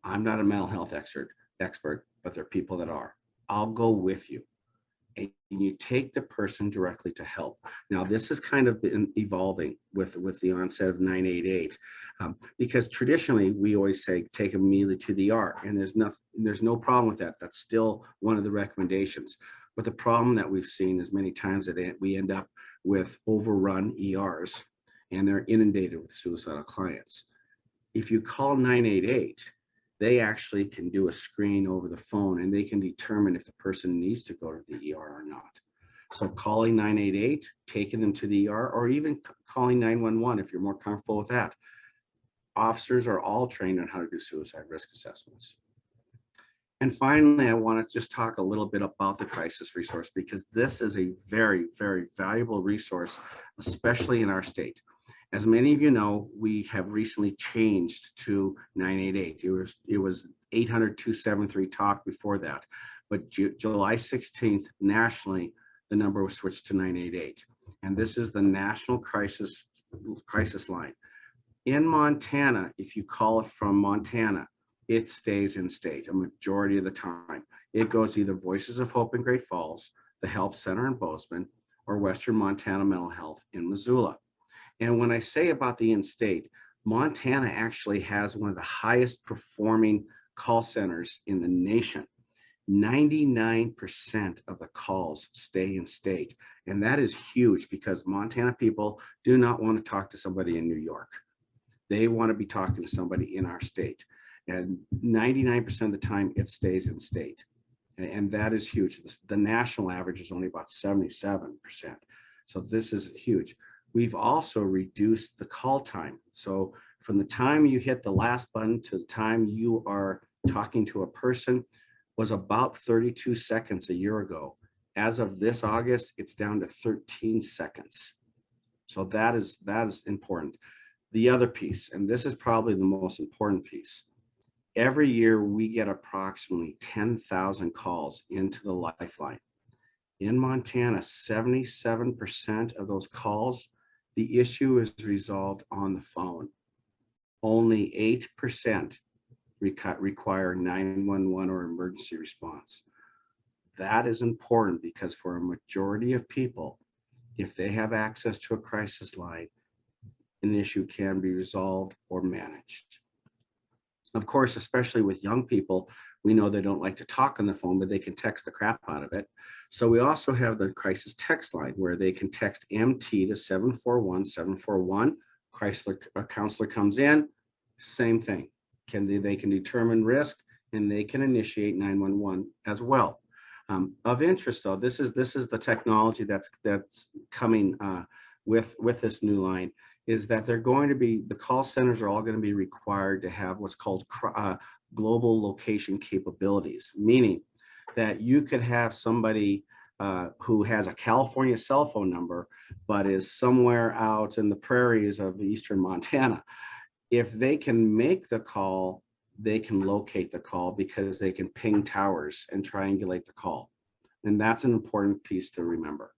I'm not a mental health expert, but there are people that are. I'll go with you. And you take the person directly to help. Now, this has kind of been evolving with the onset of 988, because traditionally we always say take them immediately to the ER, and there's no problem with that. That's still one of the recommendations. But the problem that we've seen is many times that we end up with overrun ERs, and they're inundated with suicidal clients. If you call 988, they actually can do a screen over the phone, and they can determine if the person needs to go to the ER or not. So calling 988, taking them to the ER, or even calling 911 if you're more comfortable with that. Officers are all trained on how to do suicide risk assessments. And finally, I want to just talk a little bit about the crisis resource, because this is a very, very valuable resource, especially in our state. As many of you know, we have recently changed to 988. It was 800-273 talk before that, but July 16th, nationally, the number was switched to 988. And this is the national crisis line. In Montana, if you call it from Montana, it stays in state a majority of the time. It goes either Voices of Hope in Great Falls, the Help Center in Bozeman, or Western Montana Mental Health in Missoula. And when I say about the in-state, Montana actually has one of the highest performing call centers in the nation. 99% of the calls stay in state. And that is huge, because Montana people do not want to talk to somebody in New York. They want to be talking to somebody in our state. And 99% of the time it stays in state. And that is huge. The national average is only about 77%. So this is huge. We've also reduced the call time. So from the time you hit the last button to the time you are talking to a person was about 32 seconds a year ago. As of this August, it's down to 13 seconds. So that is important. The other piece, and this is probably the most important piece, every year we get approximately 10,000 calls into the Lifeline. In Montana, 77% of those calls, the issue is resolved on the phone. Only 8% require 911 or emergency response. That is important, because for a majority of people, if they have access to a crisis line, an issue can be resolved or managed. Of course, especially with young people, we know they don't like to talk on the phone, but they can text the crap out of it. So we also have the crisis text line, where they can text MT to 741-741. A counselor comes in, same thing. They can determine risk, and they can initiate 911 as well. Of interest, though, this is the technology that's coming with this new line, is that the call centers are all going to be required to have what's called global location capabilities, meaning that you could have somebody who has a California cell phone number, but is somewhere out in the prairies of eastern Montana. If they can make the call, they can locate the call, because they can ping towers and triangulate the call. And that's an important piece to remember.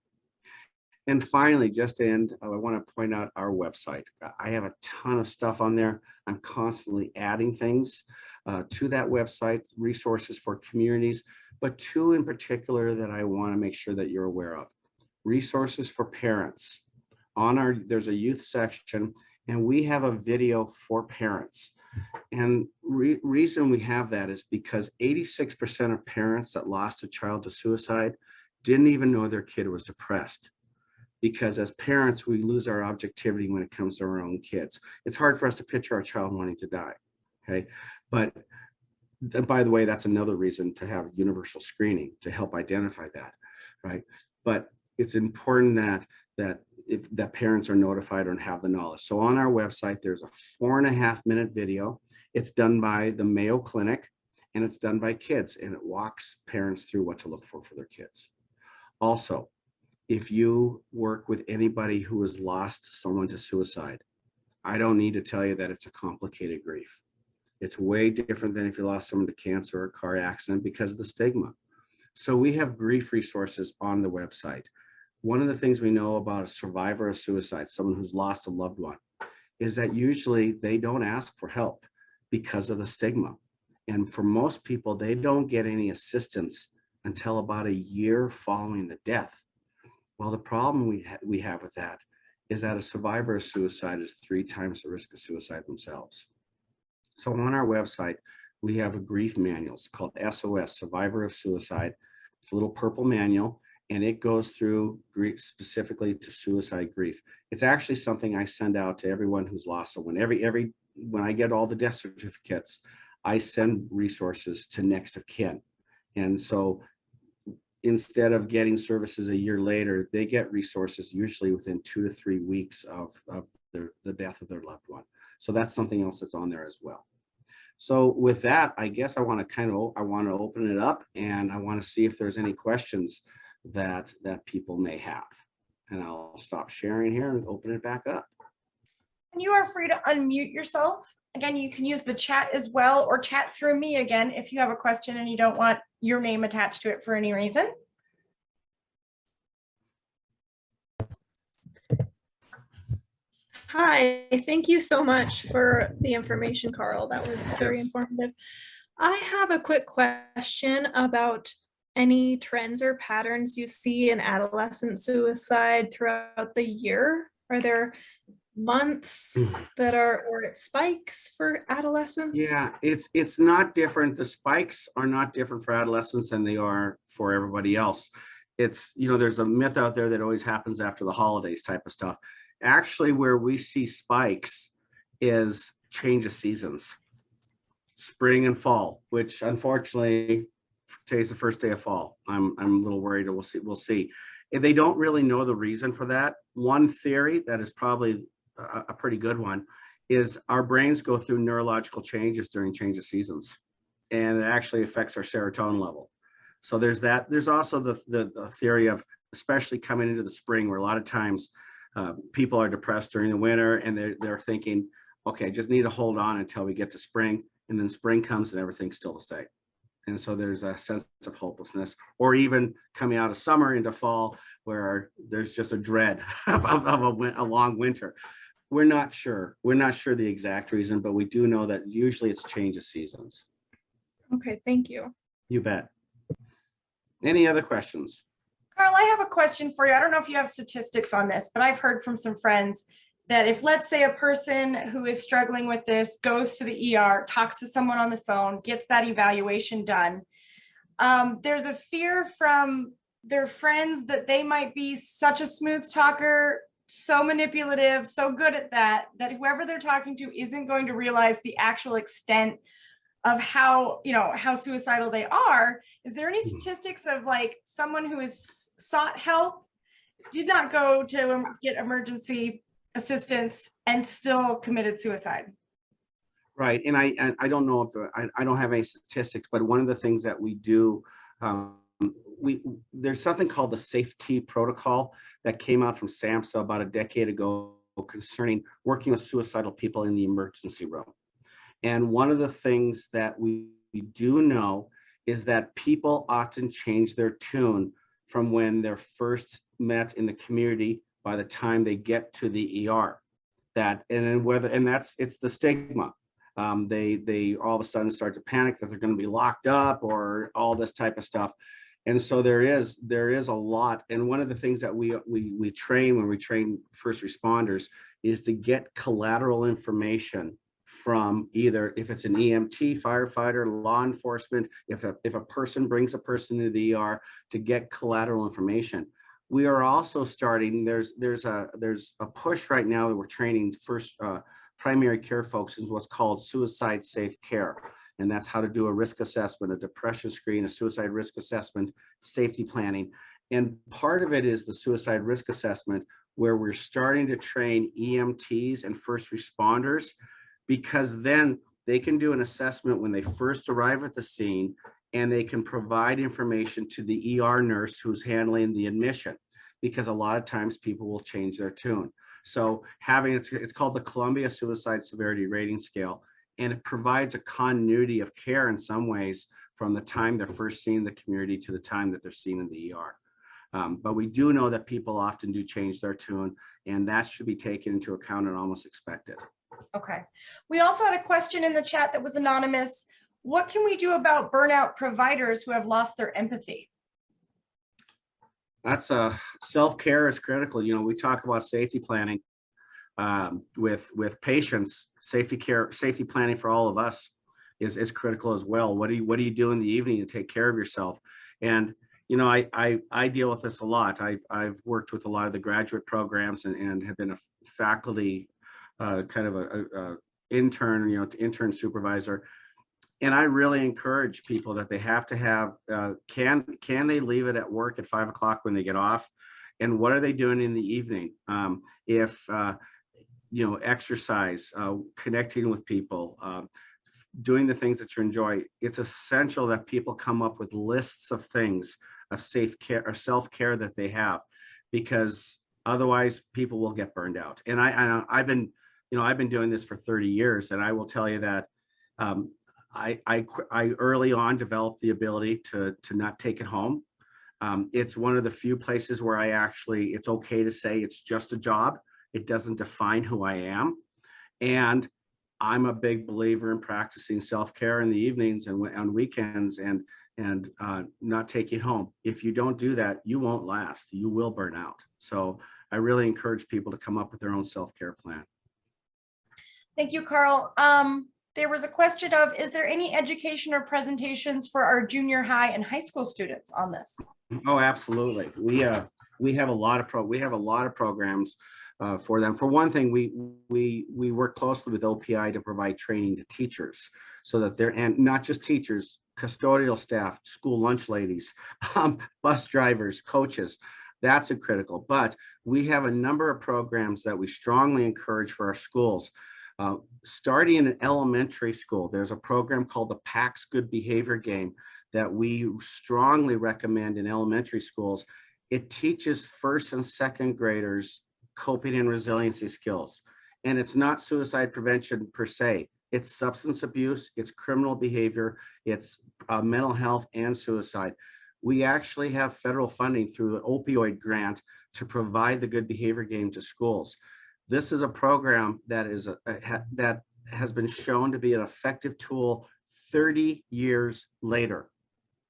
And finally, just to end, I want to point out our website. I have a ton of stuff on there. I'm constantly adding things to that website, resources for communities, but two in particular that I want to make sure that you're aware of. Resources for parents. There's a youth section, and we have a video for parents. And reason we have that is because 86% of parents that lost a child to suicide didn't even know their kid was depressed. Because as parents, we lose our objectivity when it comes to our own kids. It's hard for us to picture our child wanting to die, okay? But by the way, that's another reason to have universal screening, to help identify that, right? But it's important that parents are notified and have the knowledge. So on our website, there's a 4.5-minute video. It's done by the Mayo Clinic, and it's done by kids, and it walks parents through what to look for their kids. Also, if you work with anybody who has lost someone to suicide, I don't need to tell you that it's a complicated grief. It's way different than if you lost someone to cancer or a car accident because of the stigma. So we have grief resources on the website. One of the things we know about a survivor of suicide, someone who's lost a loved one, is that usually they don't ask for help because of the stigma. And for most people, they don't get any assistance until about a year following the death. Well, the problem we have with that is that a survivor of suicide is 3 times the risk of suicide themselves. So on our website, we have a grief manual. It's called SOS, Survivor of Suicide. It's a little purple manual, and it goes through grief specifically to suicide grief. It's actually something I send out to everyone who's lost someone. When I get all the death certificates, I send resources to next of kin. And so instead of getting services a year later, they get resources usually within 2 to 3 weeks of the death of their loved one. So that's something else that's on there as well. So with that, I guess I want to open it up, and I want to see if there's any questions that people may have. And I'll stop sharing here and open it back up. And you are free to unmute yourself. Again, you can use the chat as well, or chat through me again if you have a question and you don't want your name attached to it for any reason. Hi, thank you so much for the information, Carl. That was very informative. I have a quick question about any trends or patterns you see in adolescent suicide throughout the year. Are there months that are, or it spikes for adolescents? Yeah, it's not different. The spikes are not different for adolescents than they are for everybody else. It's, there's a myth out there that always happens after the holidays type of stuff. Actually, where we see spikes is change of seasons, spring and fall, which unfortunately today's the first day of fall. I'm a little worried. We'll see. If they don't really know the reason for that, one theory that is probably a pretty good one is our brains go through neurological changes during change of seasons, and it actually affects our serotonin level. So there's that. There's also the theory of, especially coming into the spring, where a lot of times people are depressed during the winter, and they're thinking, okay, I just need to hold on until we get to spring, and then spring comes and everything's still the same. And so there's a sense of hopelessness, or even coming out of summer into fall, where there's just a dread of a long winter. We're not sure. We're not sure the exact reason, but we do know that usually it's change of seasons. Okay, thank you. You bet. Any other questions? Carl, I have a question for you. I don't know if you have statistics on this, but I've heard from some friends that if, let's say, a person who is struggling with this goes to the ER, talks to someone on the phone, gets that evaluation done, there's a fear from their friends that they might be such a smooth talker, so manipulative, so good at that whoever they're talking to isn't going to realize the actual extent of how suicidal they are. Is there any statistics of like someone who has sought help, did not go to get emergency assistance, and still committed suicide? Right, and I don't know if I don't have any statistics, but one of the things that we do, there's something called the safety protocol that came out from SAMHSA about a decade ago concerning working with suicidal people in the emergency room. And one of the things that we do know is that people often change their tune from when they're first met in the community by the time they get to the ER. It's the stigma. They all of a sudden start to panic that they're going to be locked up or all this type of stuff. And so there is a lot. And one of the things that we train when we train first responders is to get collateral information from either, if it's an EMT, firefighter, law enforcement, if a person brings a person to the ER, to get collateral information. We are also starting, there's a push right now that we're training first primary care folks in what's called suicide safe care. And that's how to do a risk assessment, a depression screen, a suicide risk assessment, safety planning. And part of it is the suicide risk assessment, where we're starting to train EMTs and first responders, because then they can do an assessment when they first arrive at the scene, and they can provide information to the ER nurse who's handling the admission, because a lot of times people will change their tune. So having, it's called the Columbia Suicide Severity Rating Scale, and it provides a continuity of care in some ways from the time they're first seen in the community to the time that they're seen in the ER. But we do know that people often do change their tune, and that should be taken into account and almost expected. Okay. We also had a question in the chat that was anonymous. What can we do about burnout providers who have lost their empathy? That's self-care is critical. You know, we talk about safety planning with patients. Safety planning for all of us is critical as well. What do you do in the evening to take care of yourself? And you know, I deal with this a lot. I've worked with a lot of the graduate programs and have been a faculty kind of a intern, you know, intern supervisor. And I really encourage people that they have to have, can they leave it at work at 5 o'clock when they get off? And what are they doing in the evening? If, you know, exercise, connecting with people, doing the things that you enjoy, it's essential that people come up with lists of things of safe care or self-care that they have, because otherwise people will get burned out. And I've been doing this for 30 years, and I will tell you that I early on developed the ability to not take it home. It's one of the few places where it's okay to say it's just a job. It doesn't define who I am. And I'm a big believer in practicing self-care in the evenings and on weekends and not taking it home. If you don't do that, you won't last. You will burn out. So I really encourage people to come up with their own self-care plan. Thank you, Carl. There was a question of, is there any education or presentations for our junior high and high school students on this? Oh, absolutely. We have a lot of programs for them. For one thing, we work closely with OPI to provide training to teachers, so that and not just teachers, custodial staff, school lunch ladies, bus drivers, coaches. That's critical. But we have a number of programs that we strongly encourage for our schools. Starting in an elementary school, there's a program called the PAX Good Behavior Game that we strongly recommend in elementary schools. It teaches first and second graders coping and resiliency skills. And it's not suicide prevention per se. It's substance abuse, it's criminal behavior, it's mental health and suicide. We actually have federal funding through an opioid grant to provide the Good Behavior Game to schools. This is a program that that has been shown to be an effective tool 30 years later.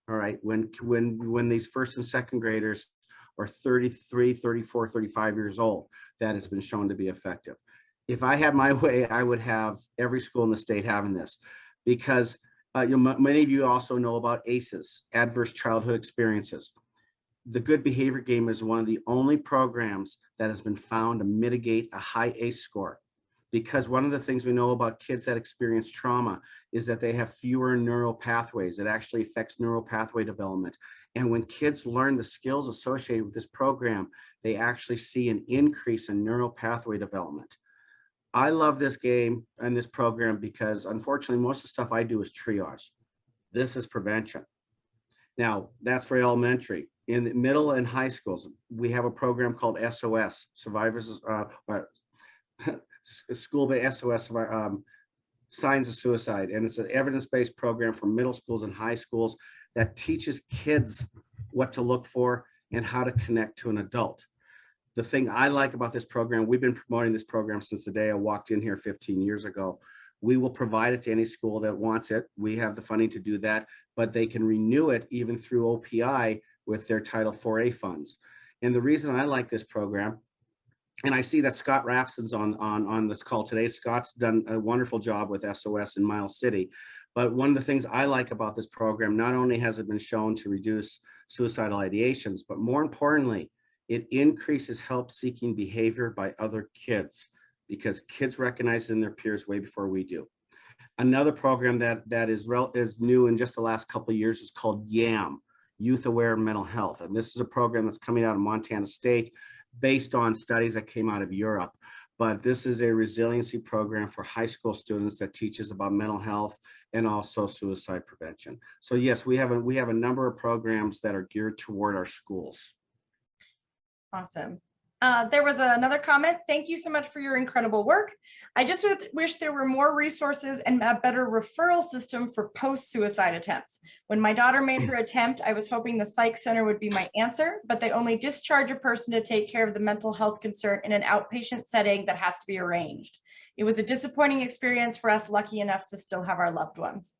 All right, when these first and second graders are 33, 34, 35 years old, that has been shown to be effective. If I had my way, I would have every school in the state having this, because many of you also know about ACEs, Adverse Childhood Experiences. The Good Behavior Game is one of the only programs that has been found to mitigate a high ACE score, because one of the things we know about kids that experience trauma is that they have fewer neural pathways. It actually affects neural pathway development. And when kids learn the skills associated with this program, they actually see an increase in neural pathway development. I love this game and this program because unfortunately, most of the stuff I do is triage. This is prevention. Now, that's for elementary. In the middle and high schools, we have a program called SOS, Survivors, School-Based SOS, Signs of Suicide. And it's an evidence-based program for middle schools and high schools that teaches kids what to look for and how to connect to an adult. The thing I like about this program, we've been promoting this program since the day I walked in here 15 years ago. We will provide it to any school that wants it. We have the funding to do that, but they can renew it even through OPI with their Title 4A funds. And the reason I like this program, and I see that Scott Rapson's on this call today. Scott's done a wonderful job with SOS in Miles City. But one of the things I like about this program, not only has it been shown to reduce suicidal ideations, but more importantly, it increases help-seeking behavior by other kids, because kids recognize it in their peers way before we do. Another program that is new in just the last couple of years is called YAM, Youth Aware Mental Health. And this is a program that's coming out of Montana State based on studies that came out of Europe. but this is a resiliency program for high school students that teaches about mental health and also suicide prevention. So yes, we have a number of programs that are geared toward our schools. Awesome. There was another comment. Thank you so much for your incredible work. I just wish there were more resources and a better referral system for post-suicide attempts. When my daughter made her attempt, I was hoping the psych center would be my answer, but they only discharge a person to take care of the mental health concern in an outpatient setting that has to be arranged. It was a disappointing experience for us lucky enough to still have our loved ones.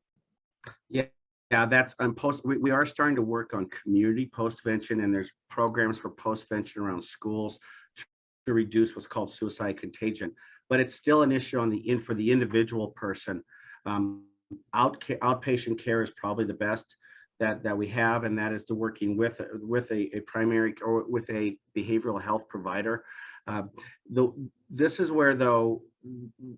Yeah, that's we are starting to work on community postvention, and there's programs for postvention around schools to reduce what's called suicide contagion. But it's still an issue on for the individual person. Outpatient care is probably the best that we have, and that is to working with a primary or with a behavioral health provider. This is where, though,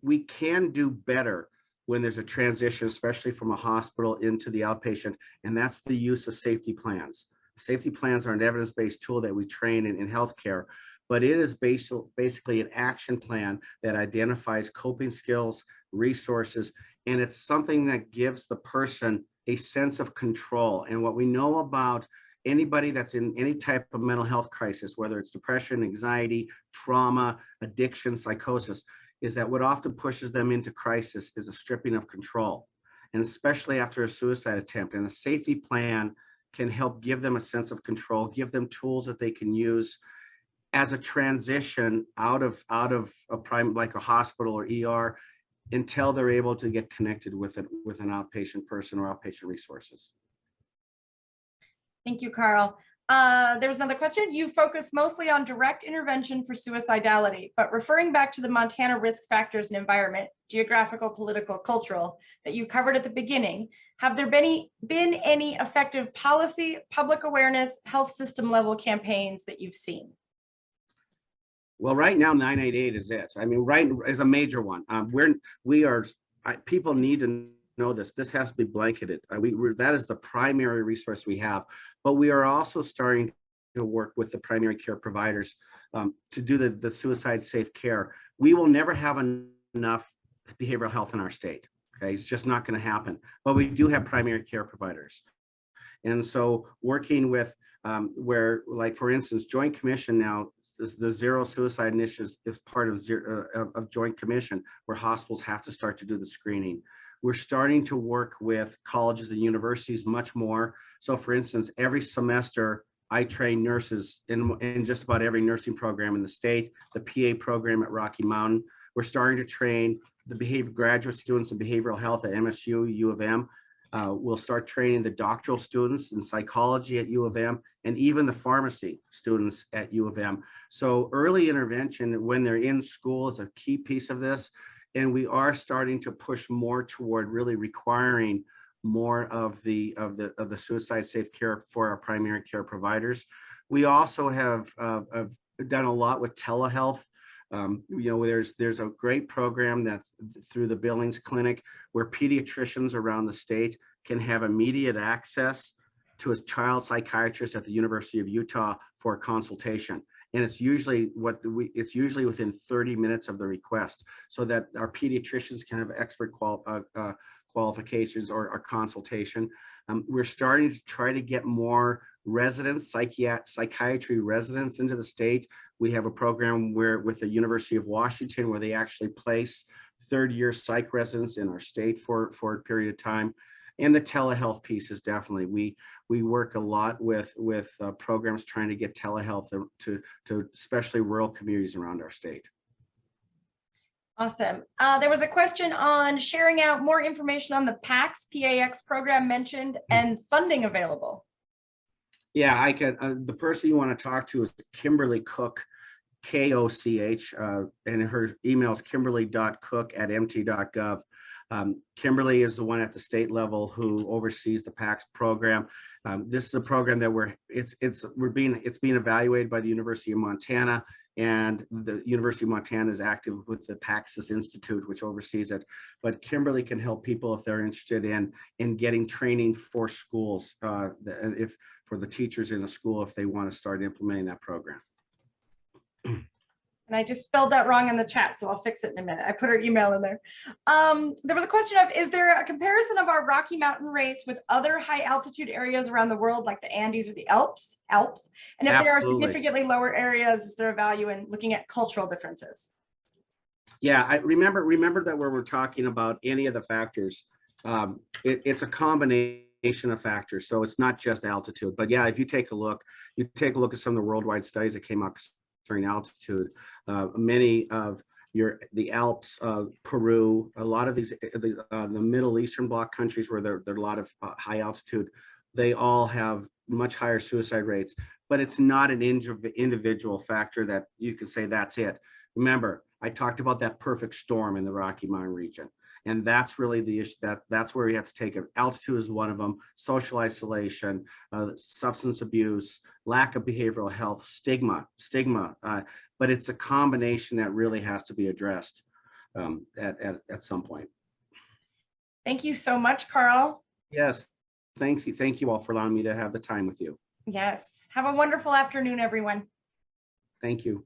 we can do better when there's a transition, especially from a hospital into the outpatient, and that's the use of safety plans. Safety plans are an evidence-based tool that we train in healthcare, but it is basically an action plan that identifies coping skills, resources, and it's something that gives the person a sense of control. And what we know about anybody that's in any type of mental health crisis, whether it's depression, anxiety, trauma, addiction, psychosis, is that what often pushes them into crisis is a stripping of control, and especially after a suicide attempt. And a safety plan can help give them a sense of control, give them tools that they can use as a transition out of a like a hospital or ER, until they're able to get connected with an outpatient person or outpatient resources. Thank you, Carl. There was another question. You focus mostly on direct intervention for suicidality, but referring back to the Montana risk factors and environment, geographical, political, cultural, that you covered at the beginning, have there been any effective policy, public awareness, health system level campaigns that you've seen? Well, right now, 988 is it. I mean, right is a major one. People need to know this. This has to be blanketed. That is the primary resource we have. But we are also starting to work with the primary care providers to do the suicide safe care. We will never have enough behavioral health in our state. Okay, it's just not going to happen. But we do have primary care providers. And so working with where, like, for instance, Joint Commission now, the Zero Suicide Initiative is part of Joint Commission, where hospitals have to start to do the screening. We're starting to work with colleges and universities much more. So for instance, every semester I train nurses in just about every nursing program in the state, the PA program at Rocky Mountain. We're starting to train the graduate students in behavioral health at MSU, U of M. We'll start training the doctoral students in psychology at U of M, and even the pharmacy students at U of M. So early intervention when they're in school is a key piece of this. And we are starting to push more toward really requiring more of the suicide safe care for our primary care providers. We also have done a lot with telehealth. There's a great program that through the Billings Clinic, where pediatricians around the state can have immediate access to a child psychiatrist at the University of Utah for a consultation. And it's usually within 30 minutes of the request, so that our pediatricians can have expert qualifications or consultation. We're starting to try to get more residents, psychiatry residents into the state. We have a program with the University of Washington where they actually place third-year psych residents in our state for a period of time. And the telehealth piece is definitely, we work a lot with programs trying to get telehealth to especially rural communities around our state. Awesome. There was a question on sharing out more information on the PAX program mentioned and funding available. Yeah, I can. The person you want to talk to is Kimberly Cook, K-O-C-H, and her email is kimberly.cook@mt.gov. Kimberly is the one at the state level who oversees the PAX program. This is a program that it's being evaluated by the University of Montana, and the University of Montana is active with the PAXIS Institute, which oversees it. But Kimberly can help people if they're interested in getting training for schools, for the teachers in a school if they want to start implementing that program. And I just spelled that wrong in the chat, so I'll fix it in a minute. I put her email in there. There was a question of, is there a comparison of our Rocky Mountain rates with other high altitude areas around the world, like the Andes or the Alps? And if there are Absolutely. significantly lower areas, is there a value in looking at cultural differences? Yeah, I remember that when we're talking about any of the factors, it's a combination of factors. So it's not just altitude, but yeah, if you take a look at some of the worldwide studies that came out concerning altitude, many of the Alps, Peru, a lot of these, the Middle Eastern bloc countries where there are a lot of high altitude, they all have much higher suicide rates, but it's not an individual factor that you can say that's it. Remember, I talked about that perfect storm in the Rocky Mountain region. And that's really the issue. That's where we have to take it. Altitude is one of them. Social isolation, substance abuse, lack of behavioral health, stigma. But it's a combination that really has to be addressed at some point. Thank you so much, Carl. Yes, thank you all for allowing me to have the time with you. Yes. Have a wonderful afternoon, everyone. Thank you.